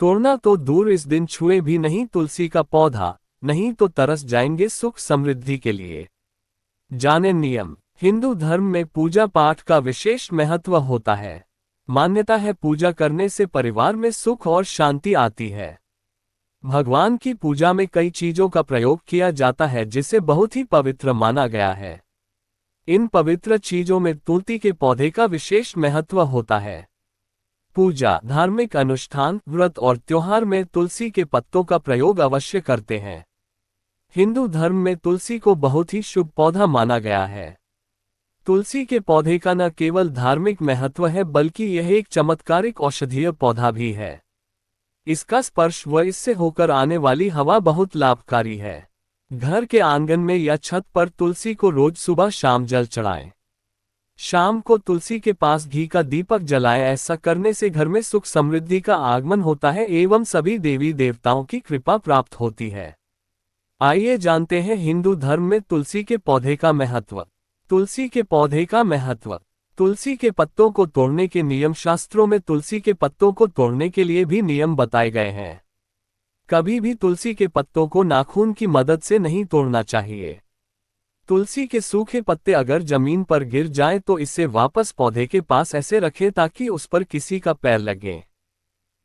तोड़ना तो दूर, इस दिन छुए भी नहीं तुलसी का पौधा, नहीं तो तरस जाएंगे सुख समृद्धि के लिए। जाने नियम। हिंदू धर्म में पूजा पाठ का विशेष महत्व होता है। मान्यता है पूजा करने से परिवार में सुख और शांति आती है। भगवान की पूजा में कई चीजों का प्रयोग किया जाता है जिसे बहुत ही पवित्र माना गया है। इन पवित्र चीजों में तुलसी के पौधे का विशेष महत्व होता है। पूजा, धार्मिक अनुष्ठान, व्रत और त्योहार में तुलसी के पत्तों का प्रयोग अवश्य करते हैं। हिंदू धर्म में तुलसी को बहुत ही शुभ पौधा माना गया है। तुलसी के पौधे का न केवल धार्मिक महत्व है बल्कि यह एक चमत्कारिक औषधीय पौधा भी है। इसका स्पर्श व इससे होकर आने वाली हवा बहुत लाभकारी है। घर के आंगन में या छत पर तुलसी को रोज सुबह शाम जल चढ़ाएं। शाम को तुलसी के पास घी का दीपक जलाएं। ऐसा करने से घर में सुख समृद्धि का आगमन होता है एवं सभी देवी देवताओं की कृपा प्राप्त होती है। आइए जानते हैं हिंदू धर्म में तुलसी के पौधे का महत्व। तुलसी के पौधे का महत्व। तुलसी के पत्तों को तोड़ने के नियम। शास्त्रों में तुलसी के पत्तों को तोड़ने के लिए भी नियम बताए गए हैं। कभी भी तुलसी के पत्तों को नाखून की मदद से नहीं तोड़ना चाहिए। तुलसी के सूखे पत्ते अगर जमीन पर गिर जाएं तो इसे वापस पौधे के पास ऐसे रखें ताकि उस पर किसी का पैर लगे।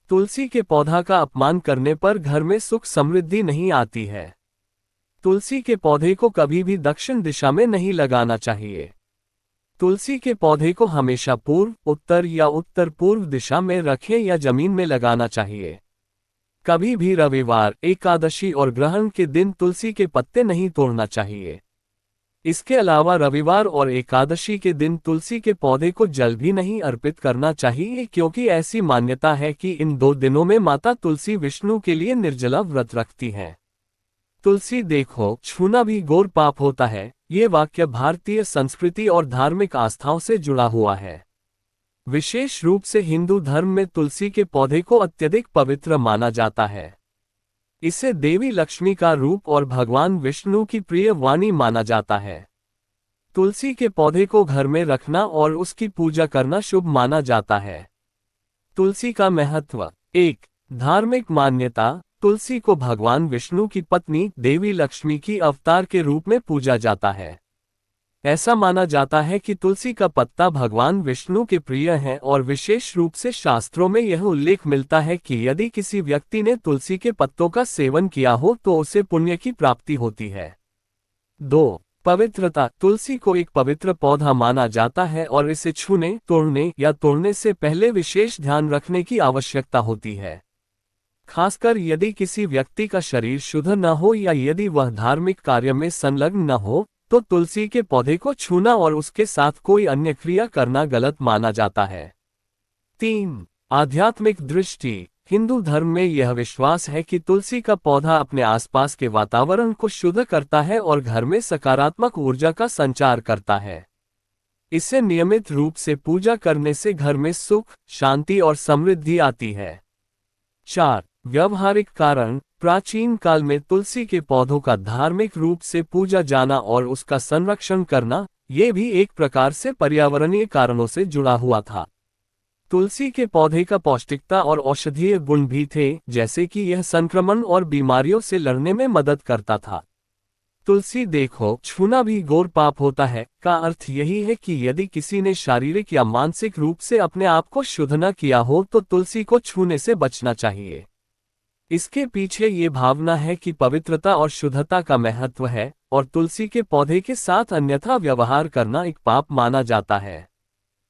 तुलसी के पौधा का अपमान करने पर घर में सुख समृद्धि नहीं आती है। तुलसी के पौधे को कभी भी दक्षिण दिशा में नहीं लगाना चाहिए। तुलसी के पौधे को हमेशा पूर्व, उत्तर या उत्तर पूर्व दिशा में रखें या जमीन में लगाना चाहिए। कभी भी रविवार, एकादशी और ग्रहण के दिन तुलसी के पत्ते नहीं तोड़ना चाहिए। इसके अलावा रविवार और एकादशी के दिन तुलसी के पौधे को जल भी नहीं अर्पित करना चाहिए क्योंकि ऐसी मान्यता है कि इन दो दिनों में माता तुलसी विष्णु के लिए निर्जला व्रत रखती हैं। तुलसी देखो, छूना भी घोर पाप होता है। ये वाक्य भारतीय संस्कृति और धार्मिक आस्थाओं से जुड़ा हुआ है। विशेष रूप से हिंदू धर्म में तुलसी के पौधे को अत्यधिक पवित्र माना जाता है। इसे देवी लक्ष्मी का रूप और भगवान विष्णु की प्रिय वाणी माना जाता है। तुलसी के पौधे को घर में रखना और उसकी पूजा करना शुभ माना जाता है। तुलसी का महत्व। 1. धार्मिक मान्यता। तुलसी को भगवान विष्णु की पत्नी देवी लक्ष्मी की अवतार के रूप में पूजा जाता है। ऐसा माना जाता है कि तुलसी का पत्ता भगवान विष्णु के प्रिय है और विशेष रूप से शास्त्रों में यह उल्लेख मिलता है कि यदि किसी व्यक्ति ने तुलसी के पत्तों का सेवन किया हो तो उसे पुण्य की प्राप्ति होती है। 2. पवित्रता। तुलसी को एक पवित्र पौधा माना जाता है और इसे छूने, तोड़ने या तोड़ने से पहले विशेष ध्यान रखने की आवश्यकता होती है। खासकर यदि किसी व्यक्ति का शरीर शुद्ध न हो या यदि वह धार्मिक कार्य में संलग्न न हो तो तुलसी के पौधे को छूना और उसके साथ कोई अन्य क्रिया करना गलत माना जाता है। 3. आध्यात्मिक दृष्टि। हिंदू धर्म में यह विश्वास है कि तुलसी का पौधा अपने आसपास के वातावरण को शुद्ध करता है और घर में सकारात्मक ऊर्जा का संचार करता है। इसे नियमित रूप से पूजा करने से घर में सुख, शांति और समृद्धि आती है। 4. व्यावहारिक कारण। प्राचीन काल में तुलसी के पौधों का धार्मिक रूप से पूजा जाना और उसका संरक्षण करना, ये भी एक प्रकार से पर्यावरणीय कारणों से जुड़ा हुआ था। तुलसी के पौधे का पौष्टिकता और औषधीय गुण भी थे, जैसे कि यह संक्रमण और बीमारियों से लड़ने में मदद करता था। तुलसी देखो, छूना भी घोर पाप होता है का अर्थ यही है कि यदि किसी ने शारीरिक या मानसिक रूप से अपने आप को शुद्ध न किया हो तो तुलसी को छूने से बचना चाहिए। इसके पीछे ये भावना है कि पवित्रता और शुद्धता का महत्व है और तुलसी के पौधे के साथ अन्यथा व्यवहार करना एक पाप माना जाता है।